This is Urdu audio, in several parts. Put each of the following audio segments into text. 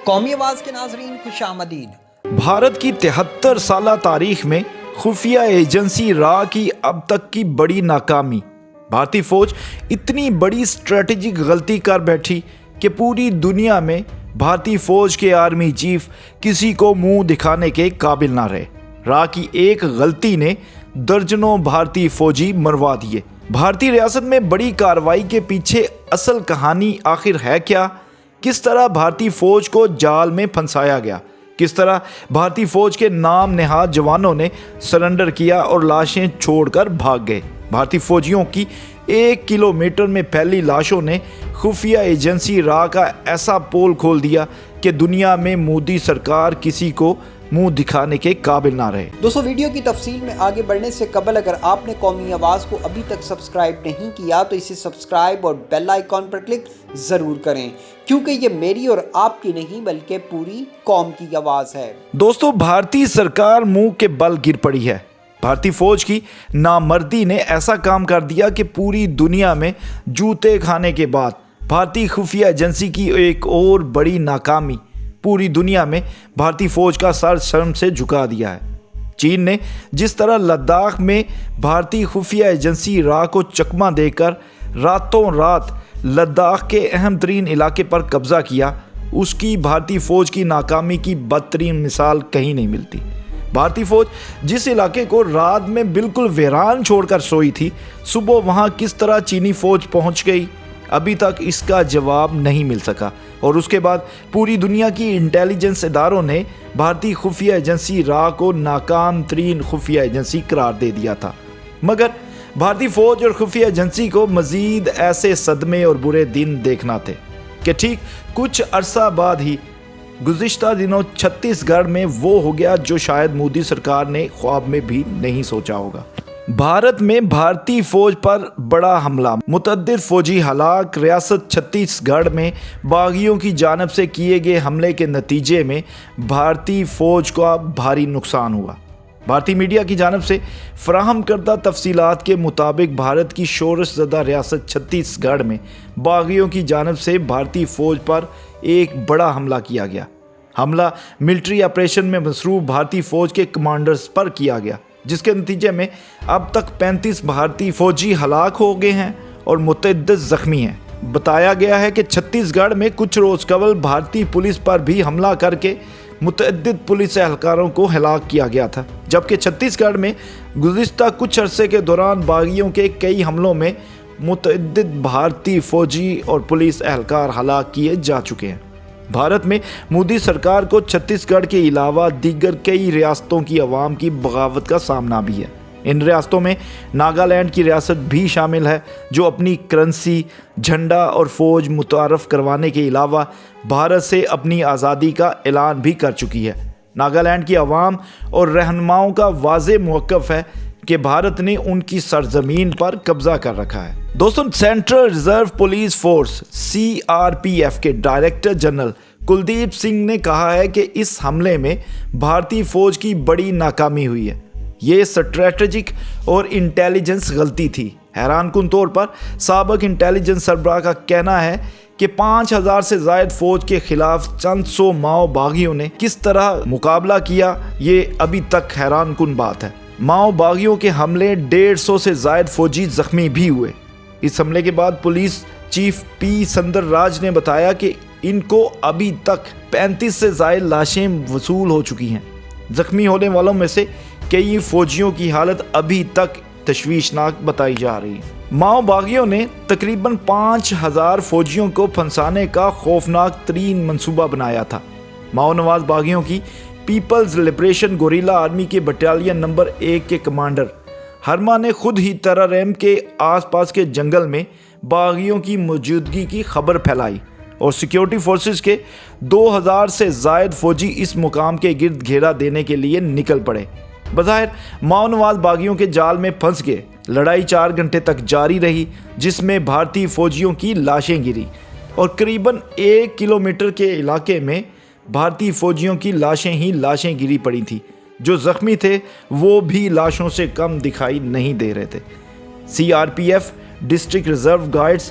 قومی آواز کے ناظرین خوش آمدید۔ بھارت کی 73 سالہ تاریخ میں خفیہ ایجنسی را کی اب تک کی بڑی ناکامی۔ بھارتی فوج اتنی بڑی اسٹریٹجک غلطی کر بیٹھی کہ پوری دنیا میں بھارتی فوج کے آرمی چیف کسی کو منہ دکھانے کے قابل نہ رہے۔ را کی ایک غلطی نے درجنوں بھارتی فوجی مروا دیے۔ بھارتی ریاست میں بڑی کارروائی کے پیچھے اصل کہانی آخر ہے کیا؟ کس طرح بھارتی فوج کو جال میں پھنسایا گیا؟ کس طرح بھارتی فوج کے نام نہاد جوانوں نے سرنڈر کیا اور لاشیں چھوڑ کر بھاگ گئے؟ بھارتی فوجیوں کی 1 کلومیٹر میں پھیلی لاشوں نے خفیہ ایجنسی را کا ایسا پول کھول دیا کہ دنیا میں مودی سرکار کسی کو منہ دکھانے کے قابل نہ رہے۔ دوستو، ویڈیو کی تفصیل میں آگے بڑھنے سے قبل اگر آپ نے قومی آواز کو ابھی تک سبسکرائب نہیں کیا تو اسے سبسکرائب اور بیل آئیکن پر کلک ضرور کریں، کیونکہ یہ میری اور آپ کی نہیں بلکہ پوری قوم کی آواز ہے۔ دوستو، بھارتی سرکار منہ کے بل گر پڑی ہے۔ بھارتی فوج کی نامردی نے ایسا کام کر دیا کہ پوری دنیا میں جوتے کھانے کے بعد بھارتی خفیہ ایجنسی کی ایک اور بڑی ناکامی پوری دنیا میں بھارتی فوج کا سر شرم سے جھکا دیا ہے۔ چین نے جس طرح لداخ میں بھارتی خفیہ ایجنسی را کو چکمہ دے کر راتوں رات لداخ کے اہم ترین علاقے پر قبضہ کیا، اس کی بھارتی فوج کی ناکامی کی بدترین مثال کہیں نہیں ملتی۔ بھارتی فوج جس علاقے کو رات میں بالکل ویران چھوڑ کر سوئی تھی، صبح وہاں کس طرح چینی فوج پہنچ گئی، ابھی تک اس کا جواب نہیں مل سکا، اور اس کے بعد پوری دنیا کی انٹیلیجنس اداروں نے بھارتی خفیہ ایجنسی را کو ناکام ترین خفیہ ایجنسی قرار دے دیا تھا۔ مگر بھارتی فوج اور خفیہ ایجنسی کو مزید ایسے صدمے اور برے دن دیکھنا تھے کہ ٹھیک کچھ عرصہ بعد ہی گزشتہ دنوں چھتیس گڑھ میں وہ ہو گیا جو شاید مودی سرکار نے خواب میں بھی نہیں سوچا ہوگا۔ بھارت میں بھارتی فوج پر بڑا حملہ، متعدد فوجی ہلاک۔ ریاست چھتیس گڑھ میں باغیوں کی جانب سے کیے گئے حملے کے نتیجے میں بھارتی فوج کا بھاری نقصان ہوا۔ بھارتی میڈیا کی جانب سے فراہم کردہ تفصیلات کے مطابق بھارت کی شورش زدہ ریاست چھتیس گڑھ میں باغیوں کی جانب سے بھارتی فوج پر ایک بڑا حملہ کیا گیا۔ حملہ ملٹری آپریشن میں مصروف بھارتی فوج کے کمانڈرز پر کیا گیا، جس کے نتیجے میں اب تک 35 بھارتی فوجی ہلاک ہو گئے ہیں اور متعدد زخمی ہیں۔ بتایا گیا ہے کہ چھتیس گڑھ میں کچھ روز قبل بھارتی پولیس پر بھی حملہ کر کے متعدد پولیس اہلکاروں کو ہلاک کیا گیا تھا، جبکہ چھتیس گڑھ میں گزشتہ کچھ عرصے کے دوران باغیوں کے کئی حملوں میں متعدد بھارتی فوجی اور پولیس اہلکار ہلاک کیے جا چکے ہیں۔ بھارت میں مودی سرکار کو چھتیس گڑھ کے علاوہ دیگر کئی ریاستوں کی عوام کی بغاوت کا سامنا بھی ہے۔ ان ریاستوں میں ناگالینڈ کی ریاست بھی شامل ہے، جو اپنی کرنسی، جھنڈا اور فوج متعارف کروانے کے علاوہ بھارت سے اپنی آزادی کا اعلان بھی کر چکی ہے۔ ناگالینڈ کی عوام اور رہنماؤں کا واضح موقف ہے کہ بھارت نے ان کی سرزمین پر قبضہ کر رکھا ہے۔ دوستوں، central reserve police force CRPF کے ڈائریکٹر جنرل کلدیپ سنگھ نے کہا ہے کہ اس حملے میں بھارتی فوج کی بڑی ناکامی ہوئی ہے۔ یہ اسٹریٹجک اور انٹیلیجنس غلطی تھی۔ حیران کن طور پر سابق انٹیلیجنس سربراہ کا کہنا ہے کہ 5000 سے زائد فوج کے خلاف چند سو ماؤ باغیوں نے کس طرح مقابلہ کیا، یہ ابھی تک حیران کن بات ہے۔ ماؤ باغیوں کے حملے 150 سے زائد فوجی زخمی بھی ہوئے۔ اس حملے کے بعد پولیس چیف پی سندر راج نے بتایا کہ ان کو ابھی تک 35 سے زائد لاشیں وصول ہو چکی ہیں۔ زخمی ہونے والوں میں سے کئی فوجیوں کی حالت ابھی تک تشویشناک بتائی جا رہی ہے۔ ماؤ باغیوں نے تقریباً 5000 فوجیوں کو پھنسانے کا خوفناک ترین منصوبہ بنایا تھا۔ ماؤ نواز باغیوں کی پیپلز لبریشن گوریلا آرمی کے بٹالین نمبر 1 کے کمانڈر ہرما نے خود ہی تراریم کے آس پاس کے جنگل میں باغیوں کی موجودگی کی خبر پھیلائی، اور سیکیورٹی فورسز کے 2000 سے زائد فوجی اس مقام کے گرد گھیرا دینے کے لیے نکل پڑے۔ بظاہر ماؤ نواز باغیوں کے جال میں پھنس گئے۔ لڑائی 4 گھنٹے تک جاری رہی، جس میں بھارتی فوجیوں کی لاشیں گری، اور قریباً 1 کلومیٹر کے علاقے میں بھارتی فوجیوں کی لاشیں ہی لاشیں گری پڑی تھیں۔ جو زخمی تھے وہ بھی لاشوں سے کم دکھائی نہیں دے رہے تھے۔ CRPF district reserve guards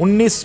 19